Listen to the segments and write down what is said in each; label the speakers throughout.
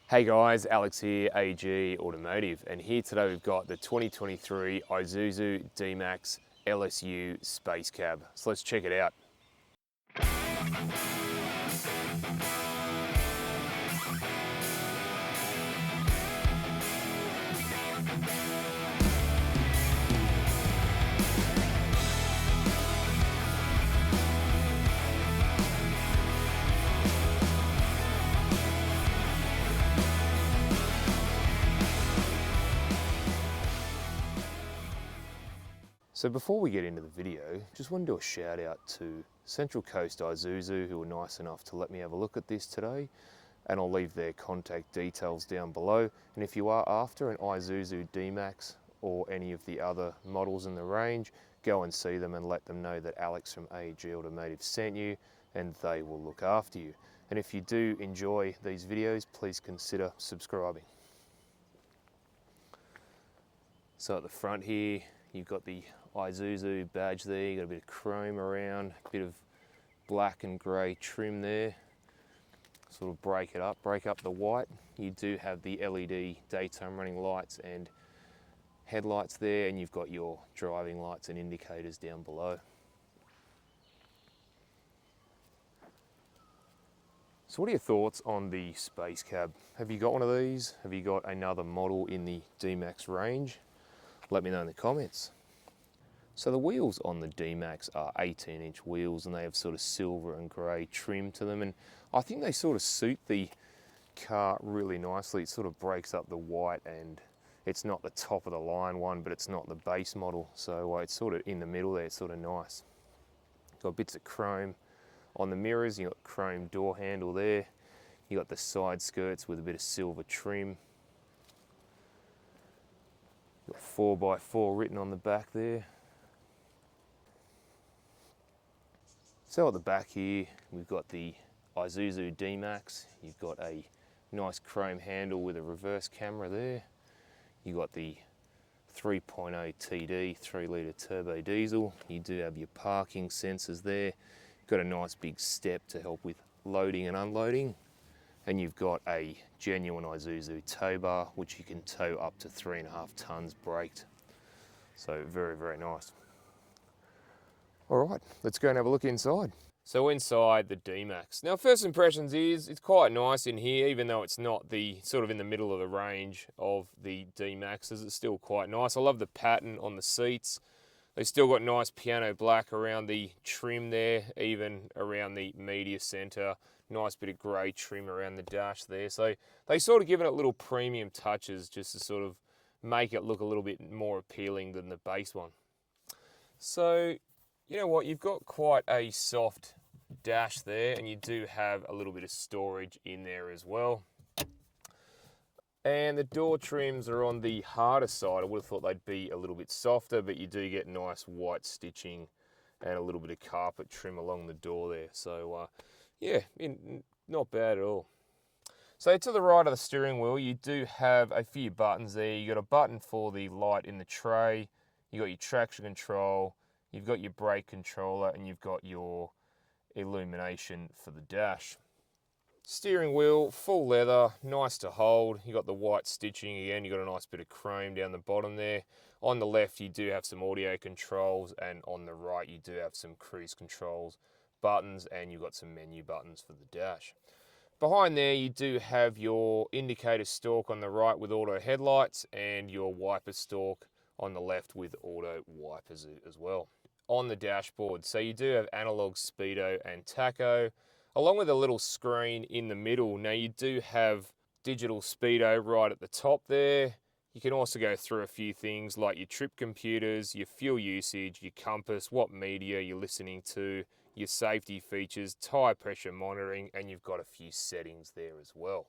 Speaker 1: Hey guys, Alex here, AG Automotive, and here today we've got the 2023 Isuzu D-Max LSU Spacecab. So let's check it out. So before we get into the video, just want to do a shout out to Central Coast Isuzu who were nice enough to let me have a look at this today, and I'll leave their contact details down below. And if you are after an Isuzu D-Max or any of the other models in the range, go and see them and let them know that Alex from AG Automotive sent you, and they will look after you. And if you do enjoy these videos, please consider subscribing. So at the front here, you've got the Isuzu badge there, you've got a bit of chrome around, a bit of black and grey trim there. Sort of break up the white. You do have the LED daytime running lights and headlights there, and you've got your driving lights and indicators down below. So what are your thoughts on the Spacecab? Have you got one of these? Have you got another model in the D-Max range? Let me know in the comments. So the wheels on the D-Max are 18-inch wheels, and they have sort of silver and grey trim to them, and I think they sort of suit the car really nicely. It sort of breaks up the white, and it's not the top of the line one, but it's not the base model, so it's sort of in the middle there. It's sort of nice. Got bits of chrome on the mirrors, you got chrome door handle there, you got the side skirts with a bit of silver trim. Got 4x4 written on the back there. So at the back here, we've got the Isuzu D-Max. You've got a nice chrome handle with a reverse camera there. You've got the 3.0 TD, 3-litre turbo diesel. You do have your parking sensors there. Got a nice big step to help with loading and unloading. And you've got a genuine Isuzu tow bar, which you can tow up to 3.5 tonnes braked. So very, very nice. All right, let's go and have a look inside. So inside the D-Max. Now first impressions is, it's quite nice in here, even though it's not the sort of in the middle of the range of the D-Maxes, it's still quite nice. I love the pattern on the seats. They've still got nice piano black around the trim there, even around the media center. Nice bit of grey trim around the dash there. So they sort of given it little premium touches just to sort of make it look a little bit more appealing than the base one. So, you know what, you've got quite a soft dash there, and you do have a little bit of storage in there as well. And the door trims are on the harder side. I would have thought they'd be a little bit softer, but you do get nice white stitching and a little bit of carpet trim along the door there. So yeah, not bad at all. So to the right of the steering wheel, you do have a few buttons there. You got a button for the light in the tray, you got your traction control, you've got your brake controller, and you've got your illumination for the dash. Steering wheel, full leather, nice to hold. You got the white stitching again, you got a nice bit of chrome down the bottom there. On the left you do have some audio controls, and on the right you do have some cruise controls buttons, and you've got some menu buttons for the dash. Behind there you do have your indicator stalk on the right with auto headlights, and your wiper stalk on the left with auto wipers as well. On the dashboard, so you do have analog speedo and tacho, along with a little screen in the middle. Now you do have digital speedo right at the top there. You can also go through a few things like your trip computers, your fuel usage, your compass, what media you're listening to, your safety features, tyre pressure monitoring, and you've got a few settings there as well.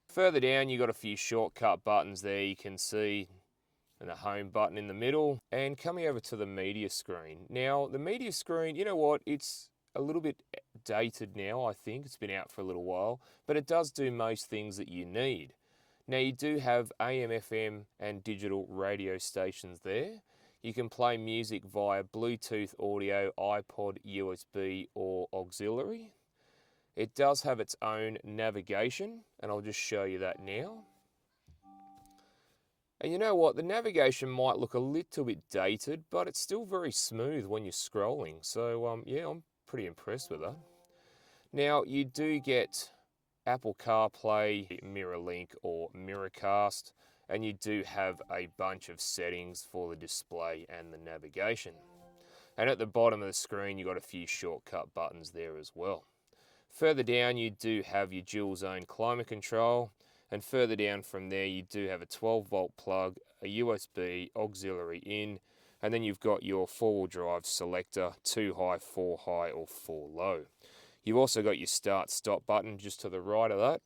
Speaker 1: Further down, you've got a few shortcut buttons there you can see, and the home button in the middle. And coming over to the media screen. Now, the media screen, you know what, it's a little bit dated now, I think. It's been out for a little while, but it does do most things that you need. Now, you do have AM, FM, and digital radio stations there. You can play music via Bluetooth audio, iPod, USB, or auxiliary. It does have its own navigation, and I'll just show you that now. And you know what, the navigation might look a little bit dated, but it's still very smooth when you're scrolling. So yeah, I'm pretty impressed with that. Now you do get Apple CarPlay, MirrorLink or Mirrorcast, and you do have a bunch of settings for the display and the navigation. And at the bottom of the screen, you've got a few shortcut buttons there as well. Further down, you do have your dual zone climate control. And further down from there, you do have a 12-volt plug, a USB auxiliary in, and then you've got your 4-wheel drive selector, 2 high, 4 high, or 4 low. You've also got your start-stop button just to the right of that.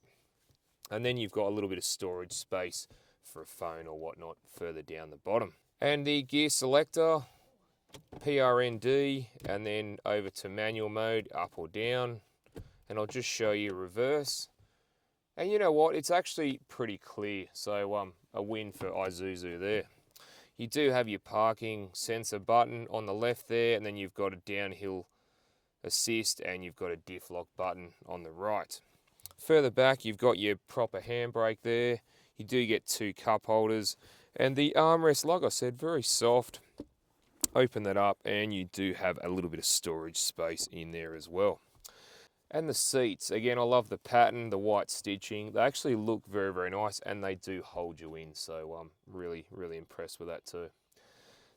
Speaker 1: And then you've got a little bit of storage space for a phone or whatnot further down the bottom. And the gear selector, PRND, and then over to manual mode, up or down. And I'll just show you reverse. And you know what, it's actually pretty clear, so a win for Isuzu there. You do have your parking sensor button on the left there, and then you've got a downhill assist, and you've got a diff lock button on the right. Further back, you've got your proper handbrake there. You do get 2 cup holders, and the armrest, like I said, very soft. Open that up, and you do have a little bit of storage space in there as well. And the seats, again, I love the pattern, the white stitching. They actually look very, very nice, and they do hold you in. So I'm really, really impressed with that too.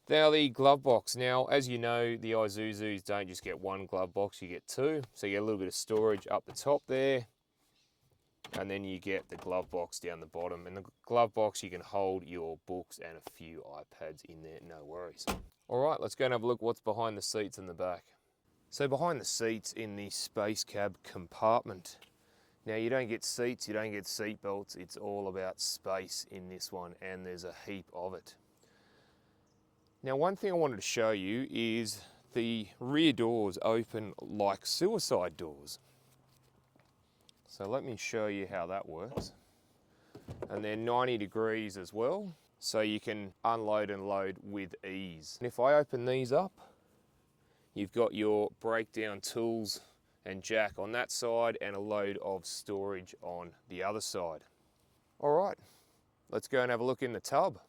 Speaker 1: Now the glove box. Now, as you know, the Isuzus don't just get 1 glove box, you get 2. So you get a little bit of storage up the top there. And then you get the glove box down the bottom. And the glove box, you can hold your books and a few iPads in there, no worries. All right, let's go and have a look what's behind the seats in the back. So behind the seats in the Spacecab compartment. Now you don't get seats, you don't get seat belts, it's all about space in this one, and there's a heap of it. Now one thing I wanted to show you is the rear doors open like suicide doors. So let me show you how that works. And they're 90 degrees as well, so you can unload and load with ease. And if I open these up, you've got your breakdown tools and jack on that side and a load of storage on the other side. All right, let's go and have a look in the tub.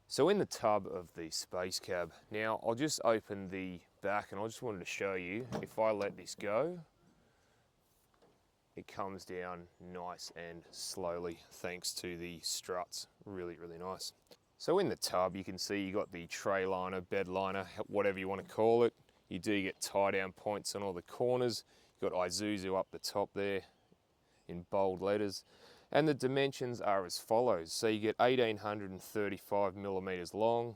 Speaker 1: So in the tub of the Spacecab, now I'll just open the back, and I just wanted to show you, if I let this go, it comes down nice and slowly thanks to the struts. Really, really nice. So in the tub, you can see you got the tray liner, bed liner, whatever you want to call it. You do get tie-down points on all the corners. You've got Isuzu up the top there in bold letters. And the dimensions are as follows. So you get 1835 millimeters long,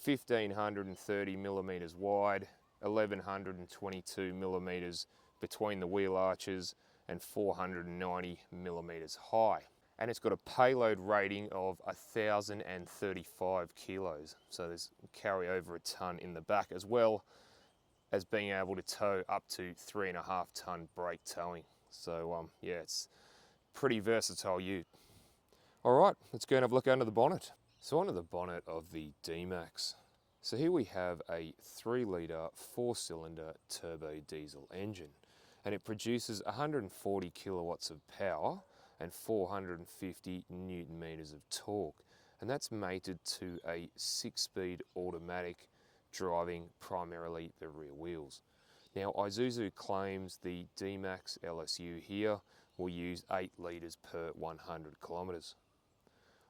Speaker 1: 1530 millimeters wide, 1122 millimeters between the wheel arches, and 490 millimeters high. And it's got a payload rating of 1,035 kilos. So there's carry over a ton in the back, as well as being able to tow up to 3.5 ton brake towing. So yeah, it's pretty versatile ute. All right, let's go and have a look under the bonnet. So under the bonnet of the D-Max. So here we have a 3-litre 4-cylinder turbo diesel engine, and it produces 140 kilowatts of power and 450 newton meters of torque. And that's mated to a 6-speed automatic driving primarily the rear wheels. Now Isuzu claims the D-Max LSU here will use 8 litres per 100 kilometres.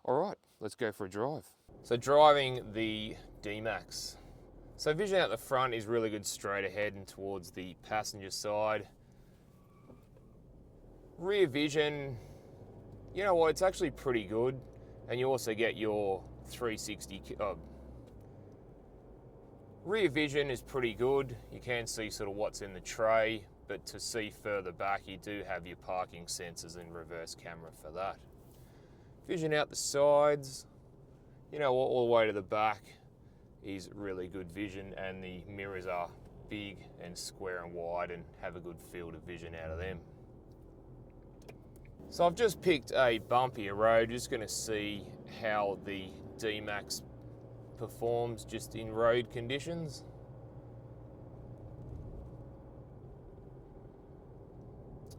Speaker 1: All right, let's go for a drive. So driving the D-Max. So vision out the front is really good straight ahead and towards the passenger side. Rear vision, you know what, it's actually pretty good. And you also get your 360, rear vision is pretty good. You can see sort of what's in the tray, but to see further back, you do have your parking sensors and reverse camera for that. Vision out the sides, you know, all the way to the back is really good vision, and the mirrors are big and square and wide and have a good field of vision out of them. So I've just picked a bumpier road, just going to see how the D-Max performs just in road conditions.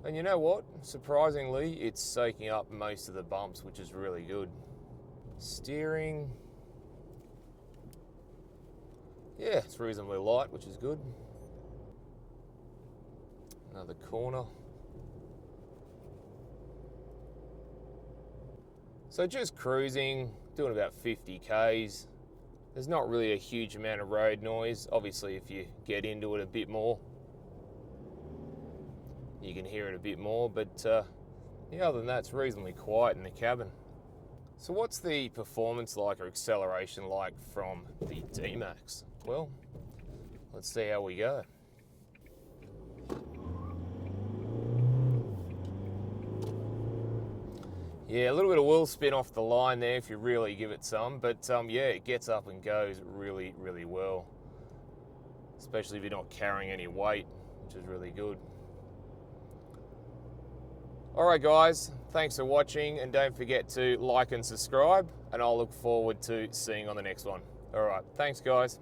Speaker 1: And you know what? Surprisingly, it's soaking up most of the bumps, which is really good. Steering. Yeah, it's reasonably light, which is good. Another corner. So just cruising, doing about 50 Ks. There's not really a huge amount of road noise. Obviously, if you get into it a bit more, you can hear it a bit more, but yeah, other than that, it's reasonably quiet in the cabin. So what's the performance like or acceleration like from the D-Max? Well, let's see how we go. Yeah, a little bit of wheel spin off the line there if you really give it some, but yeah, it gets up and goes really, really well, especially if you're not carrying any weight, which is really good. All right, guys, thanks for watching, and don't forget to like and subscribe, and I'll look forward to seeing you on the next one. All right, thanks, guys.